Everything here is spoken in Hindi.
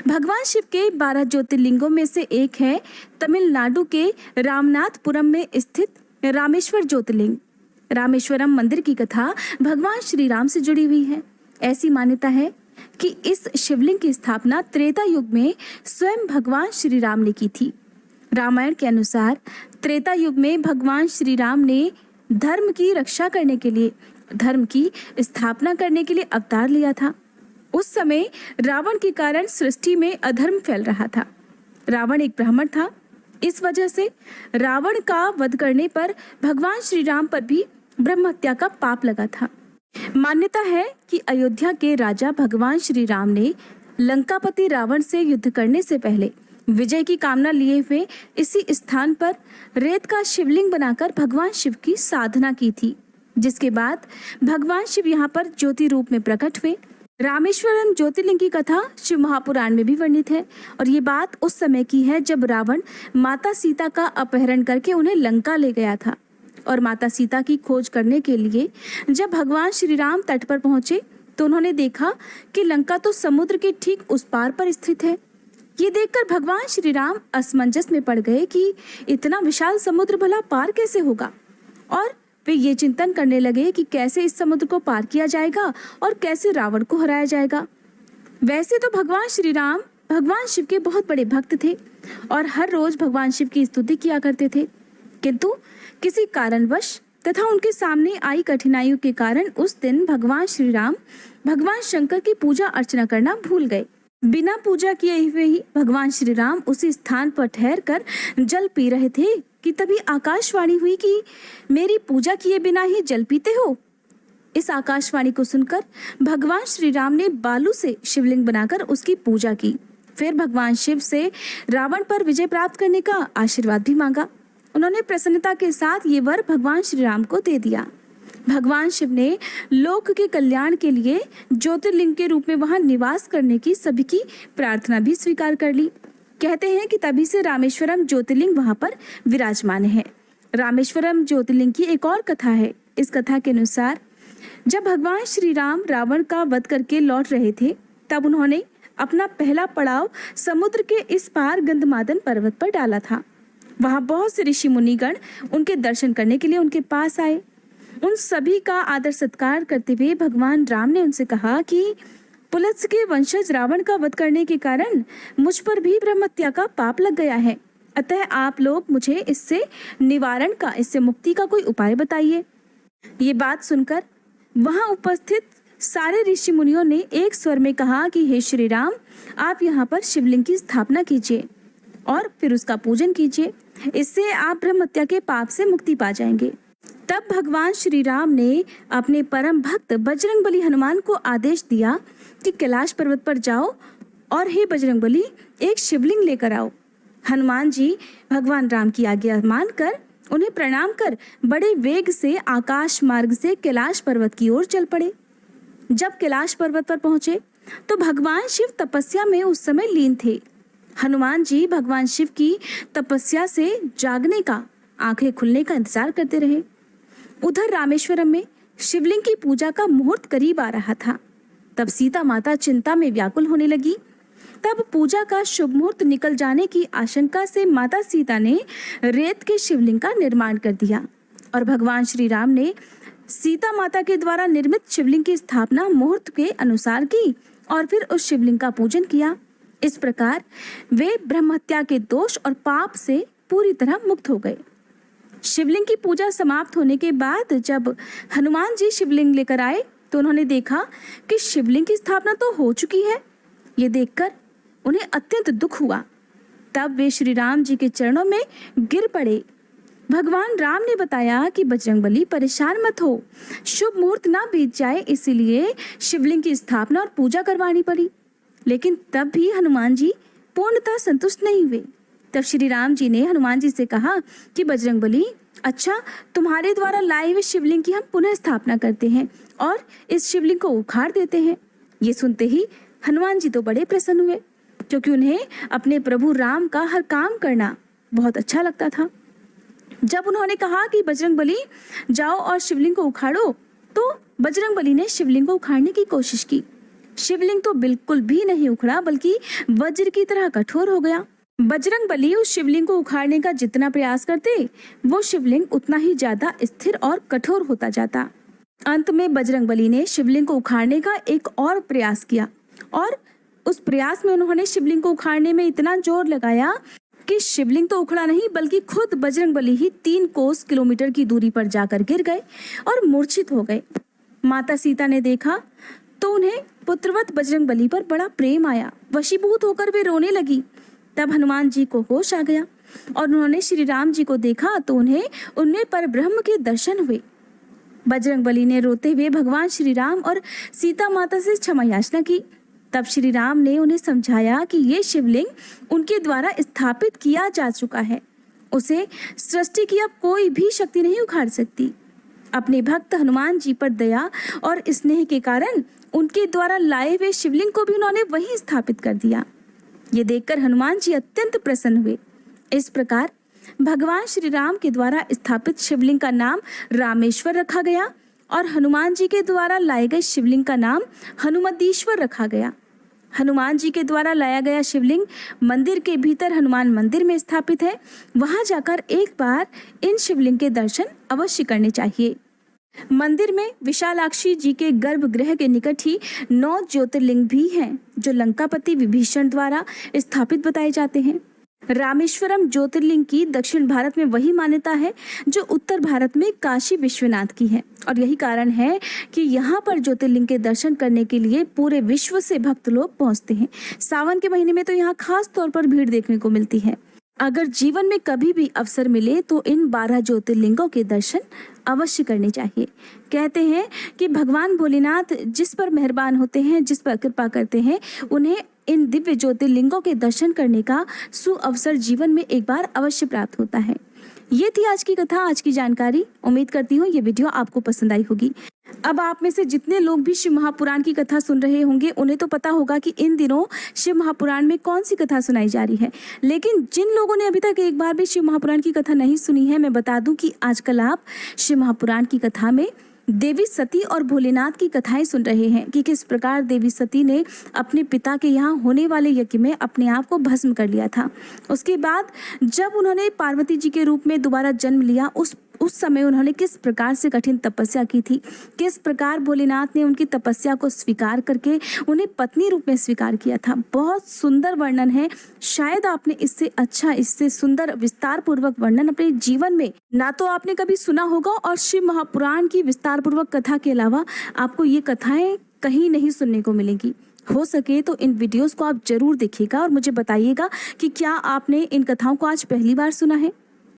भगवान शिव के 12 ज्योतिर्लिंगों में से एक है तमिलनाडु के रामनाथपुरम में स्थित रामेश्वर ज्योतिर्लिंग। रामेश्वरम मंदिर की कथा भगवान श्री राम से जुड़ी हुई है। ऐसी मान्यता है कि इस शिवलिंग की स्थापना त्रेता युग में स्वयं भगवान श्री राम ने की थी। रामायण के अनुसार त्रेता युग में भगवान श्री राम ने धर्म की रक्षा करने के लिए, धर्म की स्थापना करने के लिए अवतार लिया था। उस समय रावण के कारण सृष्टि में अधर्म फैल रहा था। रावण एक ब्राह्मण था। इस वजह से रावण का वध करने पर भगवान श्री राम पर भी ब्रह्म हत्या का पाप लगा था। मान्यता है कि अयोध्या के राजा भगवान श्री राम ने लंकापति रावण से युद्ध करने से पहले विजय की कामना लिए हुए इसी स्थान पर रेत का शिवलिंग बनाकर भगवान शिव की साधना की थी, जिसके बाद भगवान शिव यहाँ पर ज्योति रूप में प्रकट हुए। रामेश्वरम ज्योतिर्लिंग की कथा शिव महापुराण में भी वर्णित है और ये बात उस समय की है जब रावण माता सीता का अपहरण करके उन्हें लंका ले गया था। और माता सीता की खोज करने के लिए जब भगवान श्री राम तट पर पहुंचे तो उन्होंने देखा कि लंका तो समुद्र के ठीक उस पार पर स्थित है। ये देखकर भगवान श्री राम असमंजस में पड़ गए कि इतना विशाल समुद्र भला पार कैसे होगा, और वे ये चिंतन करने लगे कि कैसे इस समुद्र को पार किया जाएगा और कैसे रावण को हराया जाएगा। वैसे तो भगवान श्री राम भगवान शिव के बहुत बड़े भक्त थे और हर रोज भगवान शिव की स्तुति किया करते थे, किंतु किसी कारणवश तथा उनके सामने आई कठिनाइयों के कारण उस दिन भगवान श्री राम भगवान शंकर की पूजा अर्चना करना भूल गए। बिना पूजा किए हुए ही भगवान श्री राम उसी स्थान पर ठहर कर जल पी रहे थे कि तभी आकाशवाणी हुई कि मेरी पूजा किए बिना ही जल पीते हो। इस आकाशवाणी को सुनकर भगवान श्री राम ने बालू से शिवलिंग बनाकर उसकी पूजा की। फिर भगवान शिव से रावण पर विजय प्राप्त करने का आशीर्वाद भी मांगा। उन्होंने प्रसन्नता के साथ ये वर भगवान श्री राम को दे दिया। भगवान शिव ने लोक के कल्याण के लिए ज्योतिर्लिंग के रूप में वहां निवास करने की सभी की प्रार्थना भी स्वीकार कर ली। कहते हैं कि तभी से रामेश्वरम ज्योतिर्लिंग वहां पर विराजमान है। रामेश्वरम ज्योतिर्लिंग की एक और कथा है। इस कथा के अनुसार जब भगवान श्री राम रावण का वध करके लौट रहे थे तब उन्होंने अपना पहला पड़ाव समुद्र के इस पार गंधमादन पर्वत पर डाला था। वहां बहुत से ऋषि मुनिगण उनके दर्शन करने के लिए उनके पास आए। उन सभी का आदर सत्कार करते हुए भगवान राम ने उनसे कहा कि पुलत्स के वंशज रावण का वध करने के कारण मुझ पर भी ब्रह्म हत्या का पाप लग गया है। अतः आप लोग मुझे इससे निवारण का, इससे मुक्ति का कोई उपाय बताइए। ये बात सुनकर वहां उपस्थित सारे ऋषि मुनियों ने एक स्वर में कहा कि हे श्री राम, आप यहाँ पर शिवलिंग की स्थापना कीजिए और फिर उसका पूजन कीजिए। इससे आप ब्रह्म हत्या के पाप से मुक्ति पा जाएंगे। तब भगवान श्री राम ने अपने परम भक्त बजरंगबली हनुमान को आदेश दिया कि कैलाश पर्वत पर जाओ और हे बजरंगबली, एक शिवलिंग लेकर आओ। हनुमान जी भगवान राम की आज्ञा मानकर उन्हें प्रणाम कर बड़े वेग से आकाश मार्ग से कैलाश पर्वत की ओर चल पड़े। जब कैलाश पर्वत पर पहुंचे तो भगवान शिव तपस्या में उस समय लीन थे। हनुमान जी भगवान शिव की तपस्या से जागने का, आंखें खुलने का इंतजार करते रहे। उधर रामेश्वरम में शिवलिंग की पूजा का मुहूर्त करीब आ रहा था। तब सीता माता चिंता में व्याकुल होने लगी। तब पूजा का शुभ मुहूर्त निकल जाने की आशंका से माता सीता ने रेत के शिवलिंग का निर्माण कर दिया और भगवान श्री राम ने सीता माता के द्वारा निर्मित शिवलिंग की स्थापना मुहूर्त के अनुसार की और फिर उस शिवलिंग का पूजन किया। इस प्रकार वे ब्रह्म हत्या के दोष और पाप से पूरी तरह मुक्त हो गए। शिवलिंग की पूजा समाप्त होने के बाद जब हनुमान जी शिवलिंग लेकर आए तो उन्होंने देखा कि शिवलिंग की स्थापना तो हो चुकी है। ये देखकर उन्हें अत्यंत दुख हुआ। तब वे श्री राम जी के चरणों में गिर पड़े। भगवान राम ने बताया कि बजरंगबली, परेशान मत हो, शुभ मुहूर्त ना बीत जाए इसीलिए शिवलिंग की स्थापना और पूजा करवानी पड़ी। लेकिन तब भी हनुमान जी पूर्णतः संतुष्ट नहीं हुए। तब श्री राम जी ने हनुमान जी से कहा कि बजरंगबली, अच्छा, तुम्हारे द्वारा लाए हुए शिवलिंग की हम पुनः स्थापना करते हैं और इस शिवलिंग को उखाड़ देते हैं। ये सुनते ही हनुमान जी तो बड़े प्रसन्न हुए, क्योंकि उन्हें अपने प्रभु राम का हर काम करना बहुत अच्छा लगता था। जब उन्होंने कहा कि बजरंगबली जाओ और शिवलिंग को उखाड़ो, तो बजरंगबली ने शिवलिंग को उखाड़ने की कोशिश की, शिवलिंग तो बिल्कुल भी नहीं उखड़ा बल्कि वज्र की तरह कठोर हो गया। बजरंगबली उस शिवलिंग को उखाड़ने का जितना प्रयास करते, वो शिवलिंग उतना ही ज्यादा स्थिर और कठोर होता जाता। अंत में बजरंगबली ने शिवलिंग को उखाड़ने का एक और प्रयास किया और उस प्रयास में उन्होंने शिवलिंग को उखाड़ने में इतना जोर लगाया कि शिवलिंग तो उखड़ा नहीं बल्कि खुद बजरंगबली ही 3 कोस किलोमीटर की दूरी पर जाकर गिर गए और मूर्छित हो गए। माता सीता ने देखा तो उन्हें पुत्रवत बजरंगबली पर बड़ा प्रेम आया। वशीभूत होकर वे रोने लगी। तब हनुमान जी को होश आ गया और उन्होंने श्री राम जी को देखा तो उन्हें उनमें पर ब्रह्म के दर्शन हुए। बजरंगबली ने रोते हुए भगवान श्री राम और सीता माता से क्षमा याचना की। तब श्री राम ने उन्हें समझाया कि ये शिवलिंग उनके द्वारा स्थापित किया जा चुका है, उसे सृष्टि की अब कोई भी शक्ति नहीं उखाड़ सकती। अपने भक्त हनुमान जी पर दया और स्नेह के कारण उनके द्वारा लाए हुए शिवलिंग को भी उन्होंने वहीं स्थापित कर दिया। ये देखकर हनुमान जी अत्यंत प्रसन्न हुए। इस प्रकार भगवान श्री राम के द्वारा स्थापित शिवलिंग का नाम रामेश्वर रखा गया और हनुमान जी के द्वारा लाए गए शिवलिंग का नाम हनुमतीश्वर रखा गया। हनुमान जी के द्वारा लाया गया शिवलिंग मंदिर के भीतर हनुमान मंदिर में स्थापित है। वहां जाकर एक बार इन शिवलिंग के दर्शन अवश्य करने चाहिए। मंदिर में विशालाक्षी जी के गर्भगृह के निकट ही 9 ज्योतिर्लिंग भी हैं, जो लंकापति विभीषण द्वारा स्थापित बताए जाते हैं। रामेश्वरम ज्योतिर्लिंग की दक्षिण भारत में वही मान्यता है जो उत्तर भारत में काशी विश्वनाथ की है और यही कारण है कि यहाँ पर ज्योतिर्लिंग के दर्शन करने के लिए पूरे विश्व से भक्त लोग पहुँचते हैं। सावन के महीने में तो यहाँ खास तौर पर भीड़ देखने को मिलती है। अगर जीवन में कभी भी अवसर मिले तो इन 12 ज्योतिर्लिंगों के दर्शन अवश्य करने चाहिए। कहते हैं कि भगवान भोलेनाथ जिस पर मेहरबान होते हैं, जिस पर कृपा करते हैं, उन्हें इन दिव्य ज्योतिर्लिंगों के दर्शन करने का सुअवसर जीवन में एक बार अवश्य प्राप्त होता है। ये थी आज की कथा, आज की जानकारी। उम्मीद करती हूँ ये वीडियो आपको पसंद आई होगी। अब आप में से जितने लोग भी शिव महापुराण की कथा सुन रहे होंगे उन्हें तो पता होगा कि इन दिनों शिव महापुराण में कौन सी कथा सुनाई जा रही है, लेकिन जिन लोगों ने अभी तक एक बार भी शिव महापुराण की कथा नहीं सुनी है, मैं बता दूं कि आजकल आप शिव महापुराण की कथा में देवी सती और भोलेनाथ की कथाएं सुन रहे हैं कि किस प्रकार देवी सती ने अपने पिता के यहाँ होने वाले यज्ञ में अपने आप को भस्म कर लिया था। उसके बाद जब उन्होंने पार्वती जी के रूप में दोबारा जन्म लिया, उस समय उन्होंने किस प्रकार से कठिन तपस्या की थी, किस प्रकार भोलेनाथ ने उनकी तपस्या को स्वीकार करके उन्हें पत्नी रूप में स्वीकार किया था। बहुत सुंदर वर्णन है। शायद आपने इससे अच्छा, इससे सुंदर विस्तार पूर्वक वर्णन अपने जीवन में ना तो आपने कभी सुना होगा और शिव महापुराण की विस्तार पूर्वक कथा के अलावा आपको ये कथाएं कहीं नहीं सुनने को मिलेगी। हो सके तो इन वीडियोस को आप जरूर देखिएगा और मुझे बताइएगा कि क्या आपने इन कथाओं को आज पहली बार सुना है।